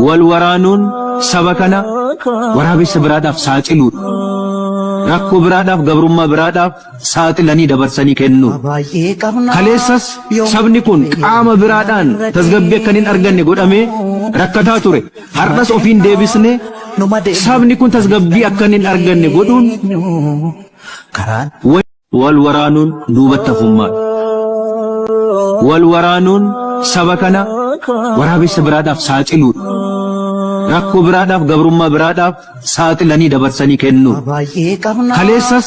wal waraanuun saba kana waraabessa biraadhaaf saaxiluudha. Rakkoo biraadhaaf gabrummaa biraadhaaf saaxilanii dabarsanii kennu. Kaleessas sabni kun qaama biraadhaan tasgabbii akka hin arganne godhamee rakkataa ture. Har'as ofiin deebisne sabni kun tasgabbii akka hin arganne godhuun wal waraanuun duubatti hafummaadha. Wal waraanuun saba kana waraabessa biraadhaaf saaxiluudha. Rakkoo biraadhaaf gabrummaa biraadhaaf saaxilanii dabarsanii kennu. Kaleessas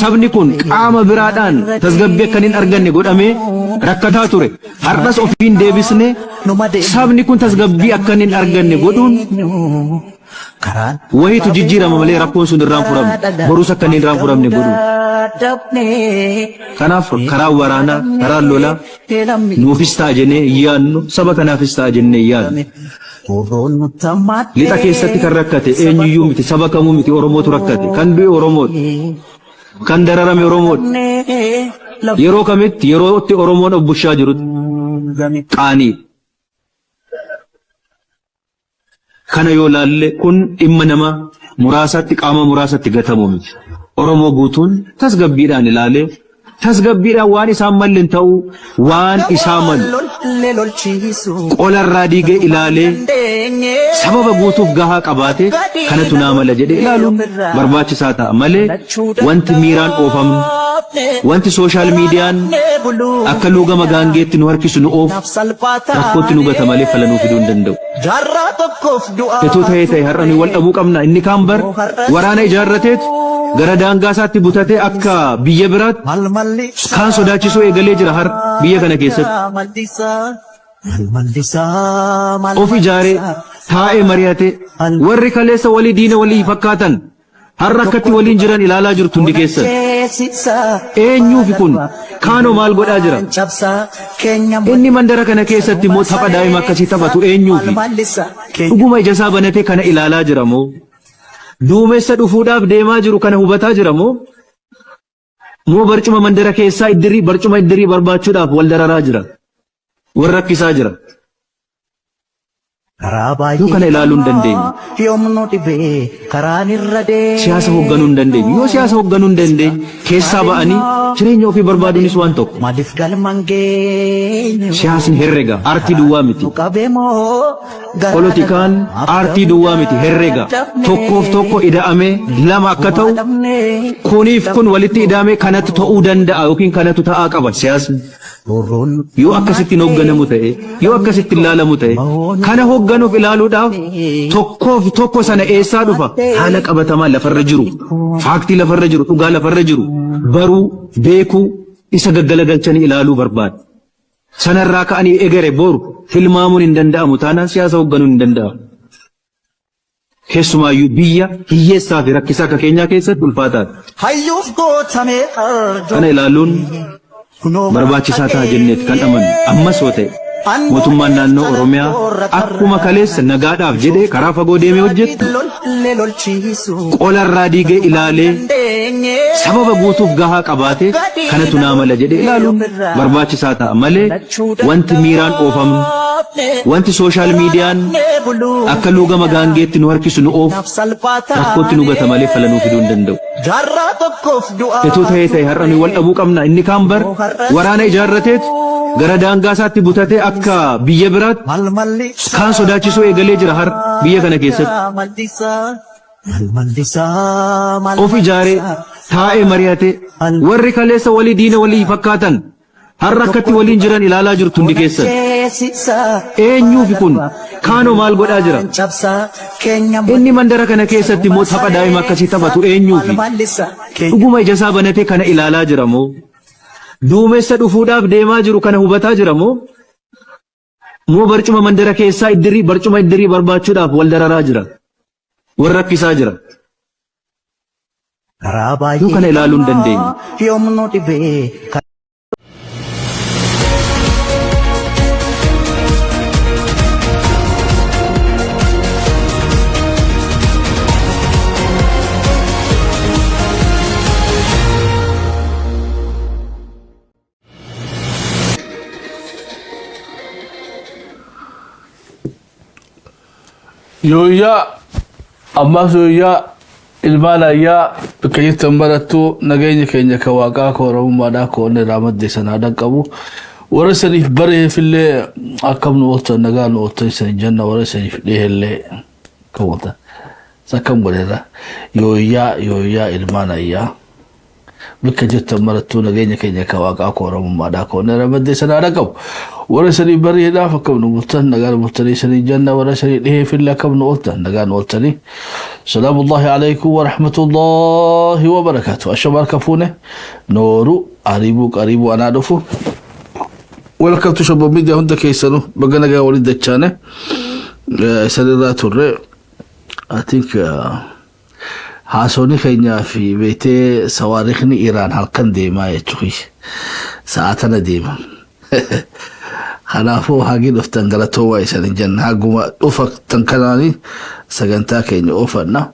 sabni kun qaama biraadhaan tasgabbii akka hin arganne godhamee rakkataa ture. Har'as ofiin deebisne sabni kun tasgabbii akka hin arganne godhuun wayitu jijjiirama malee rakkoon sun irraan furamne borus akka hin irraan furamne godhuun. Kanaaf karaa waraanaa karaa lolaa nuufis ta'a jennee yaadnu saba kanaafis ta'a jennee yaadnu. Lixa keessatti kan rakkate eenyuyyuu miti saba kamuu miti Oromootu rakkate kan du'e Oromoodha kan dararame Oromoodha. Yeroo kamitti yerootti Oromoon of bushaa jirutti qaanii. Kana yoo laalle kun dhimma nama muraasatti qaama muraasatti gatamu miti. Oromoo guutuun tasgabbiidhaan ilaalee tasgabbiidhaan waan isaan malleen ta'u waan isaa malu qolarraa diigee ilaalee sababa guutuuf gahaa qabaate kanatu naa mala jedhee ilaaluun barbaachisaa ta'a malee wanti miiraan oofamu wanti sooshaal miidiyaan akka luugama gaangeetti nu harkisu nu oofu rakkootti nu gata malee fala nuu fiduu hin danda'u. Itoo ta'ee har'a nu wal dhabuu qabna inni kaan bar waraana ijaarrateetu gara daangaa isaatti butatee akka biyya biraatti kaan sodaachisuu eegalee jira har biyya kana keessatti. Of ijaaree taa'ee mari'atee warri kaleessa walii diina walii fakkaatan har'a akkatti waliin jiran ilaalaa jirtu hundi keessan. Eenyuufi kun kaanoo maal godhaa jira? Inni mandara kana keessatti immoo tapha daa'ima akkasii taphatu eenyuufi? Dhuguma ija isaa banatee kana ilaalaa jira moo? Duumessa dhufuudhaaf deemaa jiru kana hubataa jira moo barcuma mandara keessaa barcuma iddirii barbaachuudhaaf wal dararaa jira wal rakkisaa jira. Yoo kana ilaaluu hin dandeenye siyaasa hoogganuu hin dandeenye yoo siyaasa hoogganuu hin dandeenye keessaa ba'anii jireenya ofii barbaaduunis waan tokko. Siyaasni herrega aartii duwwaa miti. Polotikaan aartii duwwaa miti herrega tokkoof tokko ida'amee lama akka ta'u kuniif kun walitti ida'amee kanatu ta'uu danda'a yookiin kanatu ta'aa qaba siyaasni. Yoo akkasitti hoogganamu ta'e yoo akkasitti ilaalamu ta'e kana hoogganuuf ilaaluudhaaf tokkoof tokko sana eessaa dhufa haala qabatamaa lafarra jiru faaktii lafarra jiru dhugaa lafarra jiru baruu beekuu isa gaggalagalchanii ilaaluu barbaada. Sanarraa ka'anii egere boru tilmaamuun hin danda'amu taanaan siyaasa hoogganuun hin danda'amu. Keessumaayyuu biyya hiyyeessaa fi rakkisaa akka keenyaa keessatti ulfaataadha. Kana ilaaluun barbaachisaa ta'a jenneet kan amanu ammas yoo ta'e mootummaan naannoo Oromiyaa akkuma kaleessa nagaadhaaf jedhee karaa fagoo deemee hojjetu qolarraa diigee ilaalee sababa guutuuf gahaa qabaate kanatu naa mala jedhee ilaaluun barbaachisaa ta'a malee wanti miiraan oofamu wanti sooshaal miidiyaan akka luugama gaangeetti nu harkisu nu oofu rakkootti nu gata malee fala nuu fiduu hin danda'u. Itoo ta'ee har'a nu wal dhabuu qabna inni kaan bar waraana ijaarrateetu gara daangaa isaatti butatee akka biyya biraatti kaan sodaachisuu eegalee jira har biyya kana keessatti. Of ijaaree taa'ee mari'atee warri kaleessa walii diina walii fakkaatan har'a akkatti waliin jiran ilaalaa jirtu hundi keessan. Eenyuufi kun kaanoo maal godhaa jira? Inni mandara kana keessatti immoo tapha daa'ima akkasii taphatu eenyuufi? Dhuguma ija isaa banatee kana ilaalaa jira moo duumessa dhufuudhaaf deemaa jiru kana hubataa jira moo barcuma mandara keessaa barcuma iddirii barbaachuudhaaf wal dararaa jira wal rakkisaa jira. Yoo kana ilaaluu hin dandeenye. يويا أما يويا المالا يا بكي تمبرتو نجيني كينيا كواقع كورم مادا كون رامد دي سنادا كابو ورسني في بره في اللي أكم نوتة نجان نوتة سنجنا ورسني في اللي كوتا سكم بريدا يويا المالا يا بكي تمبرتو نجيني كينيا كواقع كورم مادا كون رامد دي سنادا كابو ورسني بره دا فكم نوتة نجان نوتة سنجنا ورسني في اللي أكم نوتة نجان نوتة سلام الله عليكم ورحمة الله وبركاته الشباب كفونه نورو قريبو أنا أدفو ولكم تشبه ميديا هندا كيسانو بقنا جا ولد الشانة سنرات الرئ I think حاسوني خينيا في بيتي صواريخني إيران هالكن ديما يتشوي ساعتنا ديما خلافو هاجي دفتن غلطو وايسان جن هاجوما أوفق تنكناني سجنتا كيني أوفنا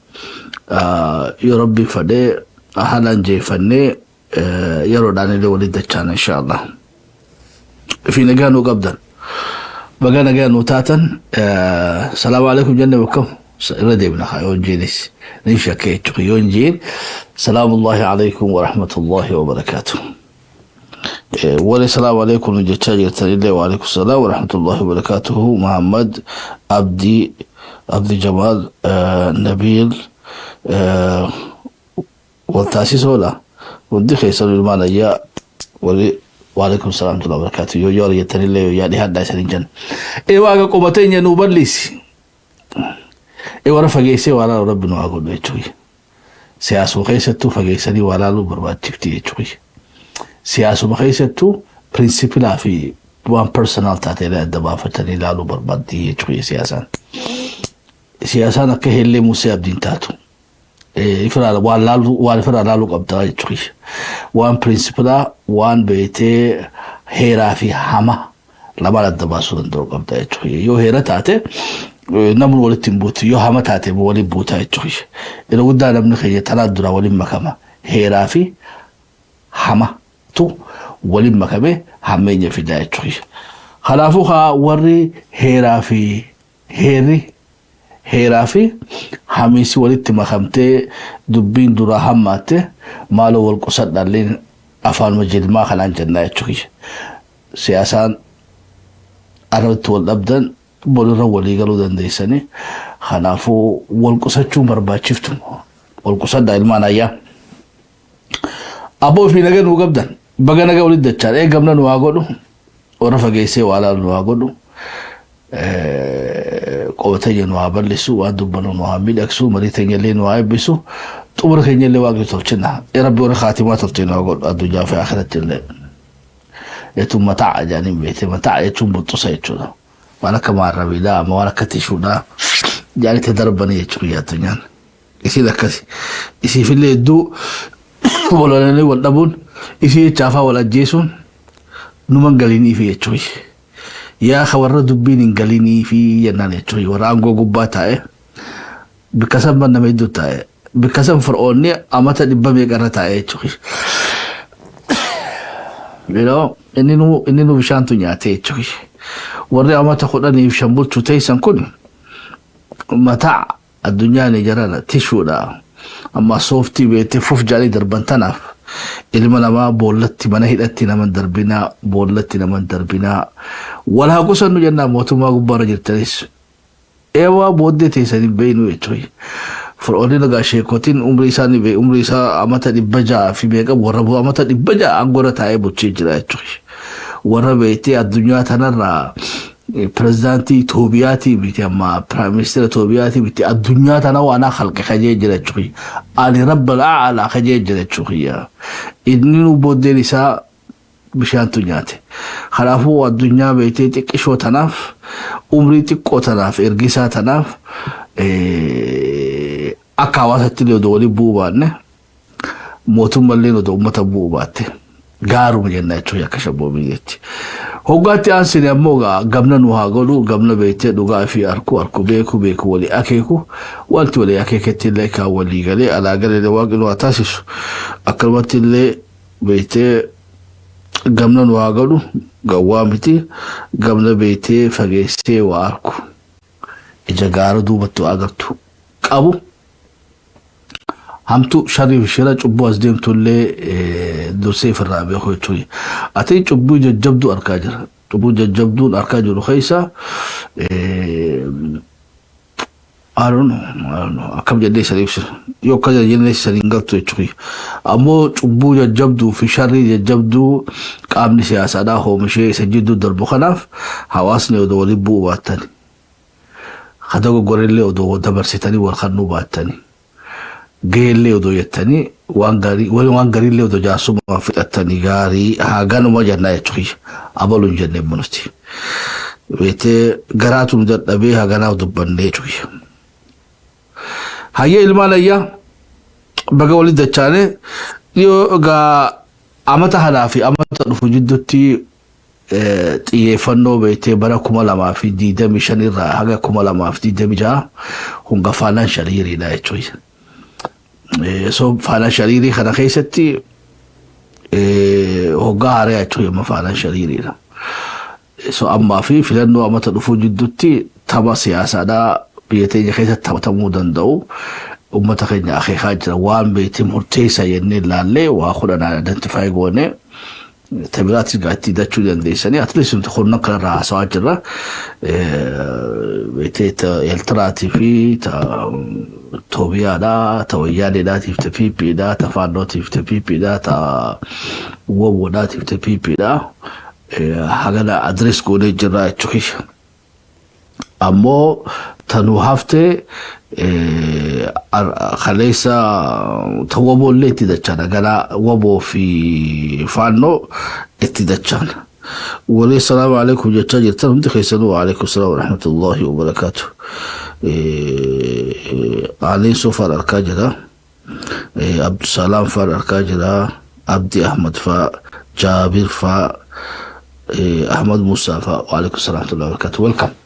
يا ربي فدي أهلا جي فني يروداني لولد الشانة إن شاء الله في نجانو قبضا بقى نجانو تاتن السلام عليكم جنة بكم ردي بنا خيون جينيس نيشا كيت خيون جين سلام الله عليكم ورحمة الله وبركاته والسلام عليكم جتاجر تليلي وعليكم السلام ورحمة الله وبركاته محمد عبد جمال نبيل والتاسيس ولا ودي خيسر المالية وعليكم السلام ورحمة الله وبركاته يو يتنيلي يعني هذا سنجن واقع قومتين ينوبليس ورا فجيسي ولا ربنا أقول بيتوي سياسو خيستو فجيسني ولا لو برباد تفتي يتوي سياسو بخيستو برينسيبلا في وان بيرسونال تاتي لا دبا فتني لا لو برباد دي يتوي سياسة نكه اللي مسيب دين تاتو إفراد وان فراد لالو قبضة يتوي وان برينسيبلا وان بيتي هيرا في حما لما دبا سودان دور قبضة يتوي يو هيرا تاتي نمر ولي تنبوت يو هما تاتي ولي بوتا يتوي إذا قدنا بنخي تنادرا ولي مكما هيرا في حما تو ولي مكمه همين في دا يتوي خلافوها وري هيرا في هميسي ولي تمخمتي دبين درا هماتي مالو والقصد دالين أفعال مجد ما خلان جنة يتوي سياسان أردت والأبدان بولو ولي قالوا دنديساني خلافو والقصد شو مربا شفتم والقصد دا المانا يا أبو في نجن وقبضا بقى نجا ولد الشار قبنا نواقولو ورفع جيسي وعلى نواقولو قوتين نوابلسو وادبنا نوامل أكسو مريتين يلي نوابسو تمر خين يلي واقع تلتنا يا ربي ورا خاتمات تلتنا أقول الدنيا في آخرة الليل يتم متاع يعني بيت متاع يتم بتصيتنا وانا كما ربي لا ما وانا كتشونا يعني تدربني يشريات يعني يصير كذي يصير في الليل دو ولا لني ولا بون يصير شافا ولا جيسون نمان قاليني في يشوي يا خبر دبين قاليني في ينال يشوي ورانغو قباتا بكسب من نميدو تاي بكسب فرعوني أمتا دبامي قرتا يشوي بلو إنه بشانتو نياتي يشوي وري أمتا خداني بشامبول تشوتي سنكون متاع الدنيا نجرانا تشودا أما صوفتي بيتي فوف جالي دربانتنا إلما لما بولتي من هيدتي نمن دربنا بولتي نمن دربنا ولا قصة نجنا موتو ما قبارة جرتليس إيوا بودي تيساني بينو يتوي فرعوني لغا شيكوتين عمريساني بي عمريسا أمتا دبجا في بيقا وربو أمتا دبجا أنقورة تايبو تشيجرا يتوي وربيتي الدنيا تنرى بريزيدنتي توبياتي بيتي أما برايم مينستر توبياتي بيتي الدنيا تنوى أنا خلق خجيج جرتشوي علي رب الأعلى خجيج جرتشوي إنه بودي لسا بشان تنياتي خلافو الدنيا بيتي تكشو تناف عمري تكو تناف إرقسا تناف أكاوات تليو دولي بوبان موتو ملينو دو أمتا بوباتي غارو مجنة يتشوي أكشبو ميجيتي هوغاتي أنسيني أموغا قبنا نوهاغولو قبنا بيتي دوغا في أركو بيكو ولي أكيكو والتي ولي أكيكتي ليكا ولي غالي على غالي لواغلو أتاسيسو أكلمتي اللي بيتي قبنا نوهاغولو قوامتي قبنا بيتي فقيسي وأركو إجا دوبتو أغرتو قابو همتو شريف شرا چبو از ديمتو اللي درسي في الرابع خوي توي أتي چبو جبدو أركاجر چبو جبدو أركاجر خيسا I don't know. Akam jadi serius. Yo kaja jadi seringal tu cuy. Amo cubu jabdu, fishari jabdu, kam ni siasa dah ho mesti sejudu darbukanaf. Hawas ni udah ribu batani. Kada go gorelle udah dabar setani warkhanu batani. Gelle udah yatani. Wangari le udah jasu mafit atani gari. Hagan mo janna cuy. Abalun janne monosti. Wete garatu mudat nabi hagana udah bande cuy. هيا المالية بقى ولد الثاني يوغا أمتا هلافي أمتا رفو جدتي يفنو بيتي برا كمالا ما في ديدا مشان الرا هاga كمالا ما في ديدا مجا هنگا فانا شريري لا يتوي سو فانا شريري خنا خيستي هوغا هاري يتوي ما فانا شريري لا سو أما في فلانو أمتا رفو جدتي تبا سياسة دا بيتي خيسة تمودن دو أمتا خيني أخي خاجر وان بيتي مرتيسا يني لالي وآخرنا identify قوني تبغاتي قاعدتي دا تشودن ديساني أتليسم تخون نقل راس واجرة بيتي يلتراتي في توبيا دا تويالي دا تفتفي بي دا تفانو تفتفي بي دا ووو دا تفتفي بي دا هاقنا أدرس قوني جرا تشوكيش أمو تنو هفته خليسا توابو اللي تدچانا قالا وابو في فانو اتدچانا ولي السلام عليكم جتا جرتا هم دخيسانو وعليكم السلام ورحمة الله وبركاته علي صفر الكاجرة عبد السلام فار الكاجرة عبدي أحمد فا جابر فا أحمد موسى فا وعليكم السلام ورحمة الله وبركاته welcome